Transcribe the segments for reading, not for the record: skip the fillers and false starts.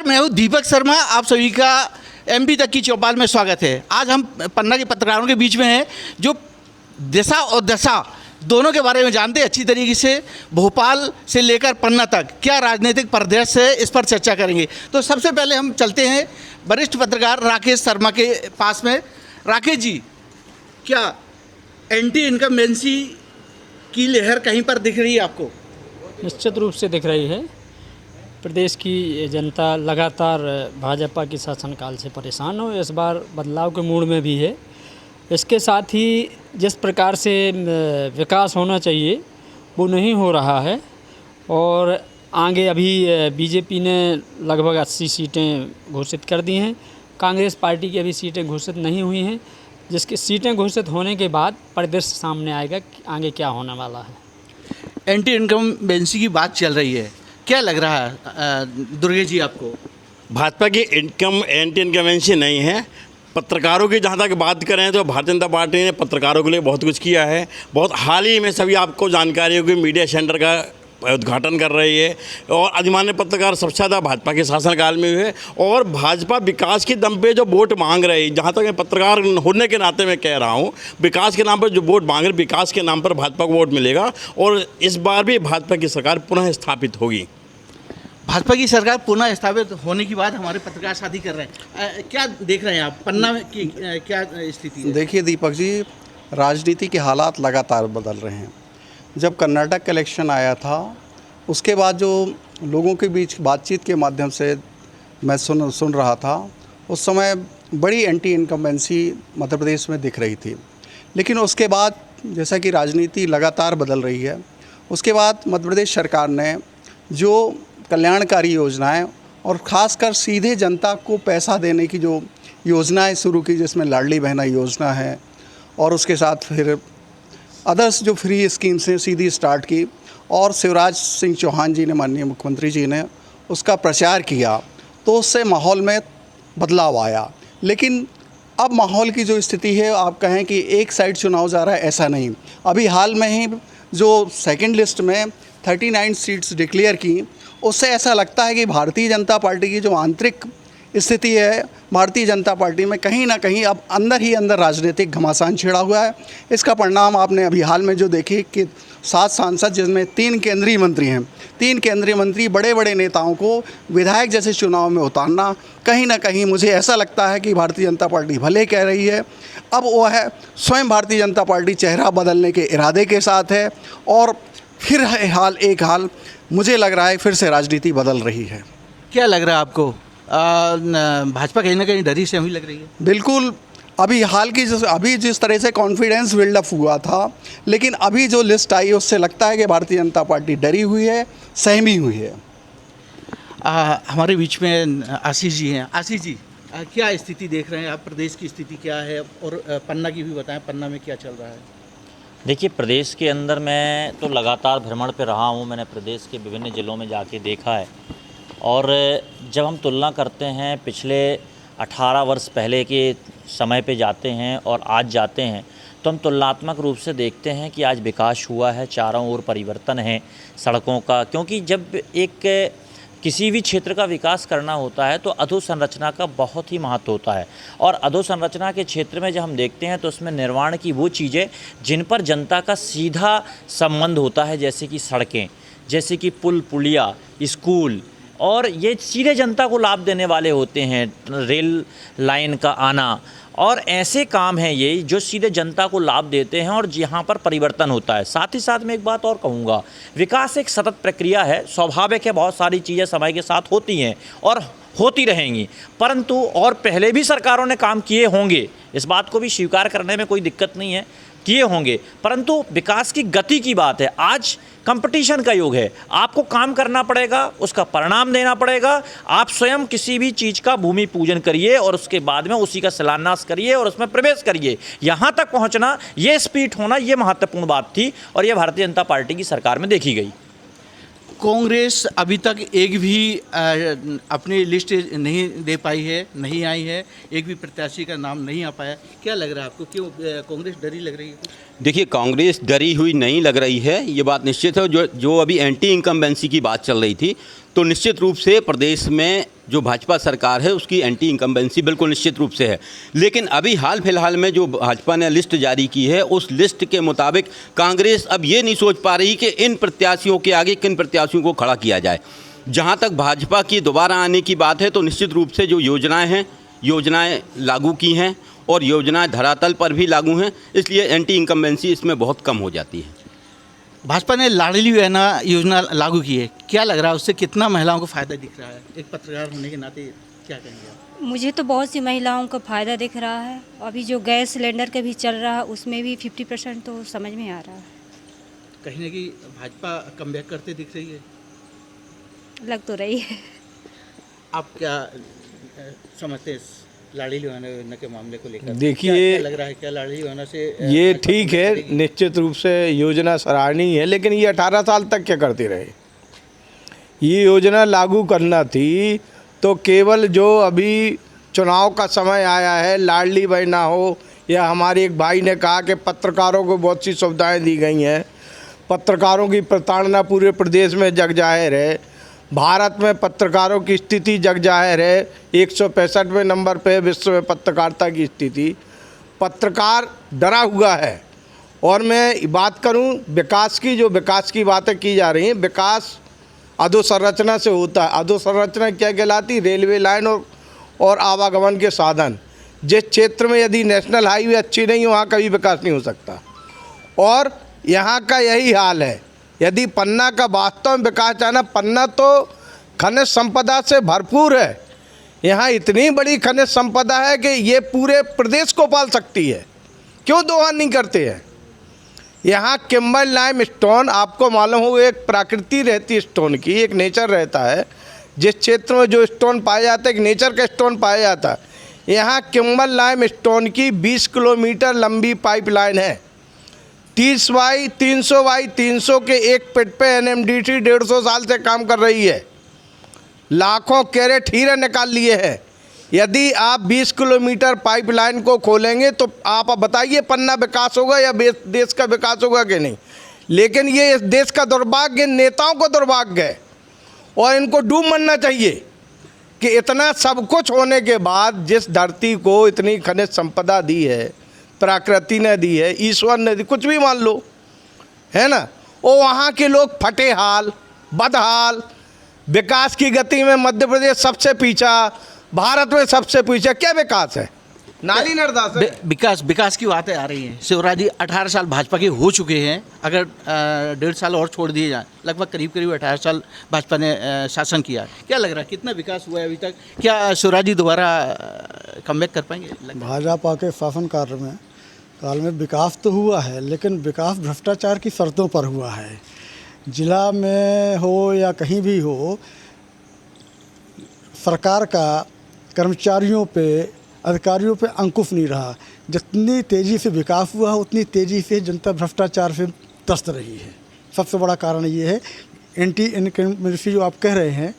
नमस्कार, मैं हूं दीपक शर्मा। आप सभी का एमपी तक की चौपाल में स्वागत है। आज हम पन्ना के पत्रकारों के बीच में हैं जो दिशा और दशा दोनों के बारे में जानते हैं अच्छी तरीके से। भोपाल से लेकर पन्ना तक क्या राजनीतिक परिदृश्य है, इस पर चर्चा करेंगे। तो सबसे पहले हम चलते हैं वरिष्ठ पत्रकार राकेश शर्मा के पास में। राकेश जी, क्या एंटी इनकम्बेंसी की लहर कहीं पर दिख रही है आपको? निश्चित रूप से दिख रही है। प्रदेश की जनता लगातार भाजपा के शासनकाल से परेशान हो, इस बार बदलाव के मूड में भी है। इसके साथ ही जिस प्रकार से विकास होना चाहिए वो नहीं हो रहा है और आगे अभी बीजेपी ने लगभग 80 सीटें घोषित कर दी हैं। कांग्रेस पार्टी की अभी सीटें घोषित नहीं हुई हैं, जिसकी सीटें घोषित होने के बाद परिदृश्य सामने आएगा कि आगे क्या होने वाला है। एंटी इनकम्बेंसी की बात चल रही है, क्या लग रहा है दुर्गे जी आपको? भाजपा की एंटी इनकम्बेंसी नहीं है। पत्रकारों की जहाँ तक बात करें तो भारतीय जनता पार्टी ने पत्रकारों के लिए बहुत कुछ किया है। बहुत हाल ही में सभी आपको जानकारी होगी, मीडिया सेंटर का उद्घाटन कर रही है और अधिमान्य पत्रकार सबसे ज़्यादा भाजपा के शासनकाल में हुए। और भाजपा विकास के दम पे जो वोट मांग रही, जहाँ तक मैं पत्रकार होने के नाते मैं कह रहा हूँ, विकास के नाम पर जो वोट मांग रहे, विकास के नाम पर भाजपा को वोट मिलेगा और इस बार भी भाजपा की सरकार पुनः स्थापित होगी। भाजपा की सरकार पुनः स्थापित होने की बात हमारे पत्रकार साथी कर रहे हैं। क्या देख रहे हैं आप पन्ना की क्या स्थिति है? देखिए दीपक जी, राजनीति के हालात लगातार बदल रहे हैं। जब कर्नाटक का इलेक्शन आया था उसके बाद जो लोगों के बीच बातचीत के माध्यम से मैं सुन रहा था, उस समय बड़ी एंटी इनकम्बेंसी मध्य प्रदेश में दिख रही थी। लेकिन उसके बाद जैसा कि राजनीति लगातार बदल रही है, उसके बाद मध्य प्रदेश सरकार ने जो कल्याणकारी योजनाएं और ख़ासकर सीधे जनता को पैसा देने की जो योजनाएं शुरू की, जिसमें लाडली बहना योजना है और उसके साथ फिर अदर्स जो फ्री स्कीम्स हैं सीधी स्टार्ट की, और शिवराज सिंह चौहान जी ने, माननीय मुख्यमंत्री जी ने उसका प्रचार किया, तो उससे माहौल में बदलाव आया। लेकिन अब माहौल की जो स्थिति है, आप कहें कि एक साइड चुनाव जा रहा है, ऐसा नहीं। अभी हाल में ही जो सेकंड लिस्ट में 39 सीट्स डिक्लेयर की, उससे ऐसा लगता है कि भारतीय जनता पार्टी की जो आंतरिक स्थिति है, भारतीय जनता पार्टी में कहीं ना कहीं अब अंदर ही अंदर राजनीतिक घमासान छिड़ा हुआ है। इसका परिणाम आपने अभी हाल में जो देखी कि 7 सांसद, जिसमें 3 केंद्रीय मंत्री हैं, 3 केंद्रीय मंत्री बड़े बड़े नेताओं को विधायक जैसे चुनाव में उतारना, कहीं ना कहीं मुझे ऐसा लगता है कि भारतीय जनता पार्टी भले कह रही है, अब वो है स्वयं भारतीय जनता पार्टी चेहरा बदलने के इरादे के साथ है और फिर एक हाल मुझे लग रहा है फिर से राजनीति बदल रही है। क्या लग रहा है आपको? भाजपा कहीं ना कहीं डरी से हमें लग रही है। बिल्कुल, अभी हाल की अभी जिस तरह से कॉन्फिडेंस बिल्डअप हुआ था, लेकिन अभी जो लिस्ट आई उससे लगता है कि भारतीय जनता पार्टी डरी हुई है, सहमी हुई है। हमारे बीच में आशीष जी हैं। आशीष जी, क्या स्थिति देख रहे हैं आप? प्रदेश की स्थिति क्या है और पन्ना की भी बताएं, पन्ना में क्या चल रहा है? देखिए, प्रदेश के अंदर मैं तो लगातार भ्रमण पे रहा हूँ। मैंने प्रदेश के विभिन्न ज़िलों में जाके देखा है और जब हम तुलना करते हैं पिछले 18 वर्ष पहले के समय पे जाते हैं और आज जाते हैं, तो हम तुलनात्मक रूप से देखते हैं कि आज विकास हुआ है, चारों ओर परिवर्तन है सड़कों का। क्योंकि जब एक किसी भी क्षेत्र का विकास करना होता है तो अधोसंरचना का बहुत ही महत्व होता है और अधोसंरचना के क्षेत्र में जब हम देखते हैं तो उसमें निर्माण की वो चीज़ें जिन पर जनता का सीधा संबंध होता है, जैसे कि सड़कें, जैसे कि पुल पुलिया, स्कूल, और ये सीधे जनता को लाभ देने वाले होते हैं। रेल लाइन का आना और ऐसे काम हैं ये जो सीधे जनता को लाभ देते हैं और जहाँ पर परिवर्तन होता है। साथ ही साथ मैं एक बात और कहूँगा, विकास एक सतत प्रक्रिया है। स्वाभाविक है, बहुत सारी चीज़ें समय के साथ होती हैं और होती रहेंगी, परंतु और पहले भी सरकारों ने काम किए होंगे, इस बात को भी स्वीकार करने में कोई दिक्कत नहीं है, किए होंगे, परंतु विकास की गति की बात है। आज कंपटीशन का युग है, आपको काम करना पड़ेगा, उसका परिणाम देना पड़ेगा। आप स्वयं किसी भी चीज़ का भूमि पूजन करिए और उसके बाद में उसी का शिलान्यास करिए और उसमें प्रवेश करिए। यहाँ तक पहुँचना, ये स्पीड होना, ये महत्वपूर्ण बात थी और ये भारतीय जनता पार्टी की सरकार में देखी गई। कांग्रेस अभी तक एक भी अपनी लिस्ट नहीं दे पाई है, नहीं आई है, एक भी प्रत्याशी का नाम नहीं आ पाया। क्या लग रहा है आपको, क्यों कांग्रेस डरी लग रही है? देखिए, कांग्रेस डरी हुई नहीं लग रही है, ये बात निश्चित है। जो अभी एंटी इनकम्बेंसी की बात चल रही थी, तो निश्चित रूप से प्रदेश में जो भाजपा सरकार है उसकी एंटी इनकम्बेंसी बिल्कुल निश्चित रूप से है। लेकिन अभी हाल फिलहाल में जो भाजपा ने लिस्ट जारी की है, उस लिस्ट के मुताबिक कांग्रेस अब ये नहीं सोच पा रही कि इन प्रत्याशियों के आगे किन प्रत्याशियों को खड़ा किया जाए। जहाँ तक भाजपा की दोबारा आने की बात है, तो निश्चित रूप से जो योजनाएँ हैं, योजनाएँ लागू की हैं और योजनाएं धरातल पर भी लागू हैं, इसलिए एंटी इनकम्बेंसी इसमें बहुत कम हो जाती है। भाजपा ने लाडली बहना योजना लागू की है, क्या लग रहा है उससे कितना महिलाओं को फ़ायदा दिख रहा है? एक पत्रकार होने के नाते क्या कहेंगे आप? मुझे तो बहुत सी महिलाओं को फ़ायदा दिख रहा है। अभी जो गैस सिलेंडर का भी चल रहा है उसमें भी 50% तो समझ में आ रहा है। कहीं ना कहीं भाजपा कमबैक करते दिख रही है। लग तो रही है। आप क्या समझते हैं इस लाडली बहना योजना के मामले को लेकर? देखिए, क्या लग रहा है, क्या लाडली बहना से ये भाजपा ठीक कमबैक है, करेगी? निश्चित रूप से योजना सराहनीय है, लेकिन ये 18 साल तक क्या करती रहे? ये योजना लागू करना थी तो केवल जो अभी चुनाव का समय आया है, लाडली बहना हो, या हमारे एक भाई ने कहा कि पत्रकारों को बहुत सी सुविधाएं दी गई हैं, पत्रकारों की प्रताड़ना पूरे प्रदेश में जग जाहिर है, भारत में पत्रकारों की स्थिति जग जाहिर है, 165वें नंबर पे विश्व में पत्रकारिता की स्थिति। पत्रकार डरा हुआ है। और मैं बात करूं विकास की, जो विकास की बातें की जा रही हैं, विकास अधोसंरचना से होता है। अधोसंरचना क्या कहलाती? रेलवे लाइन और आवागमन के साधन। जिस क्षेत्र में यदि नेशनल हाईवे अच्छी नहीं हो, वहाँ कभी विकास नहीं हो सकता। और यहाँ का यही हाल है। यदि पन्ना का वास्तव में विकास चाहना, पन्ना तो खनिज संपदा से भरपूर है। यहाँ इतनी बड़ी खनिज संपदा है कि ये पूरे प्रदेश को पाल सकती है। क्यों दोहन नहीं करते हैं? यहाँ किम्बल लाइम स्टोन, आपको मालूम हो, एक प्रकृति रहती है स्टोन की, एक नेचर रहता है। जिस क्षेत्र में जो स्टोन पाया जाता है, एक नेचर का स्टोन पाया जाता है। यहाँ किम्बल लाइम स्टोन की 20 किलोमीटर लंबी पाइपलाइन है। 300 बाई 300 के एक पिट पे एनएमडीसी 150 साल से काम कर रही है। लाखों कैरेट हीरे निकाल लिए हैं। यदि आप 20 किलोमीटर पाइपलाइन को खोलेंगे तो आप बताइए पन्ना विकास होगा या देश का विकास होगा कि नहीं? लेकिन ये इस देश का दुर्भाग्य, नेताओं को दुर्भाग्य है और इनको डूब मरना चाहिए कि इतना सब कुछ होने के बाद जिस धरती को इतनी खनिज संपदा दी है, प्रकृति ने दी है, ईश्वर ने दी, कुछ भी मान लो, है ना, वो वहाँ के लोग फटे हाल, बदहाल, विकास की गति में मध्य प्रदेश सबसे पीछा, भारत में सबसे पीछे। क्या विकास है? नाली नर्दास है। विकास की बातें आ रही हैं। शिवराज जी 18 साल भाजपा के हो चुके हैं, अगर 1.5 साल और छोड़ दिए जाए, लगभग करीब 18 साल भाजपा ने शासन किया। क्या लग रहा है कितना विकास हुआ है अभी तक? क्या शिवराज जी दोबारा कमबैक कर पाएंगे? भाजपा के शासन काल में विकास तो हुआ है, लेकिन विकास भ्रष्टाचार की शर्तों पर हुआ है। जिला में हो या कहीं भी हो, सरकार का कर्मचारियों पे, अधिकारियों पे अंकुश नहीं रहा। जितनी तेज़ी से विकास हुआ उतनी तेज़ी से जनता भ्रष्टाचार से त्रस्त रही है। सबसे बड़ा कारण ये है। एंटी इनकम्बेंसी जो आप कह रहे हैं,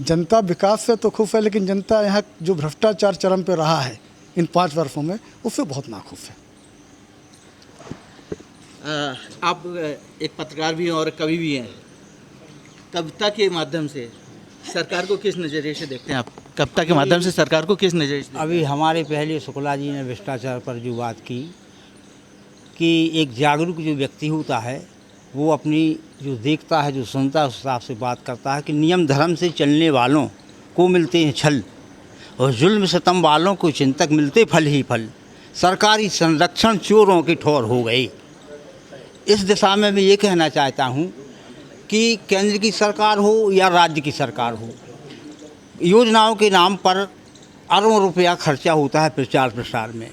जनता विकास से तो खुश है, लेकिन जनता यहाँ जो भ्रष्टाचार चरम पे रहा है इन 5 वर्षों में, उससे बहुत नाखुश है। आप एक पत्रकार भी हैं और कवि भी हैं। कविता के माध्यम से सरकार को किस नज़रिए से देखते हैं आप? कविता के माध्यम से सरकार को किस नज़रिए से? अभी हमारे पहले शुक्ला जी ने भ्रष्टाचार पर जो बात की कि एक जागरूक जो व्यक्ति होता है वो अपनी जो देखता है, जो सुनता है, उस हिसाब से बात करता है कि नियम धर्म से चलने वालों को मिलते हैं छल और जुल्म सितम वालों को चिंतक मिलते फल ही फल। सरकारी संरक्षण चोरों के ठौर हो गए। इस दिशा में मैं ये कहना चाहता हूँ कि केंद्र की सरकार हो या राज्य की सरकार हो, योजनाओं के नाम पर अरबों रुपया खर्चा होता है प्रचार प्रसार में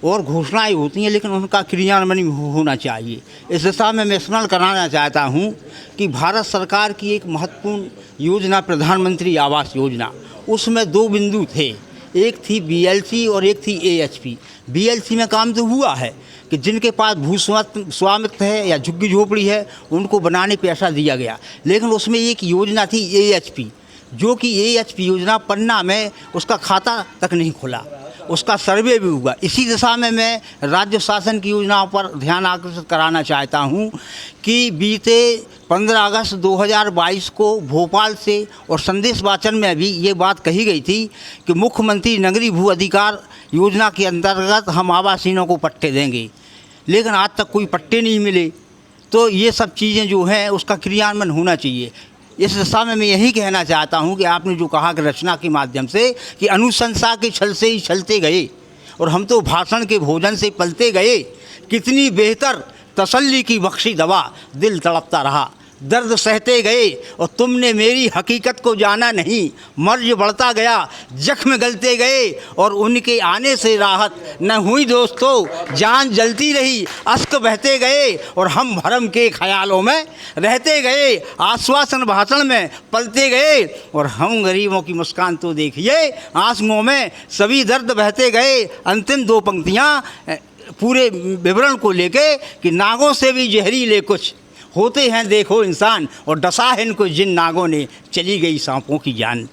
और घोषणाएं होती हैं, लेकिन उनका क्रियान्वयन होना चाहिए। इस दिशा में मैं स्मरण कराना चाहता हूं कि भारत सरकार की एक महत्वपूर्ण योजना प्रधानमंत्री आवास योजना, उसमें 2 बिंदु थे, एक थी BLC और एक थी AHP। BLC में काम तो हुआ है कि जिनके पास भूस्वामित्व है या झुग्गी झोपड़ी है उनको बनाने पैसा दिया गया, लेकिन उसमें एक योजना थी AHP, जो कि AHP योजना पन्ना में उसका खाता तक नहीं खुला उसका सर्वे भी हुआ। इसी दिशा में मैं राज्य शासन की योजनाओं पर ध्यान आकर्षित कराना चाहता हूं कि बीते 15 अगस्त 2022 को भोपाल से और संदेश वाचन में भी ये बात कही गई थी कि मुख्यमंत्री नगरीय भू अधिकार योजना के अंतर्गत हम आवासीनों को पट्टे देंगे, लेकिन आज तक कोई पट्टे नहीं मिले। तो ये सब चीज़ें जो हैं उसका क्रियान्वयन होना चाहिए। इस दिशा में मैं यही कहना चाहता हूं कि आपने जो कहा कि रचना के माध्यम से कि अनुशंसा के छल से ही चलते गए और हम तो भाषण के भोजन से पलते गए, कितनी बेहतर तसल्ली की बख्शी दवा, दिल तड़पता रहा, दर्द सहते गए और तुमने मेरी हकीकत को जाना नहीं, मर्ज बढ़ता गया, जख्म गलते गए और उनके आने से राहत न हुई दोस्तों, जान जलती रही, अश्क बहते गए और हम भरम के ख्यालों में रहते गए, आश्वासन भाषण में पलते गए और हम गरीबों की मुस्कान तो देखिए आंसुओं में सभी दर्द बहते गए। अंतिम 2 पंक्तियाँ पूरे विवरण को लेके कि नागों से भी जहरीले कुछ होते हैं देखो इंसान और डसा है इनको जिन नागों ने चली गई सांपों की जान।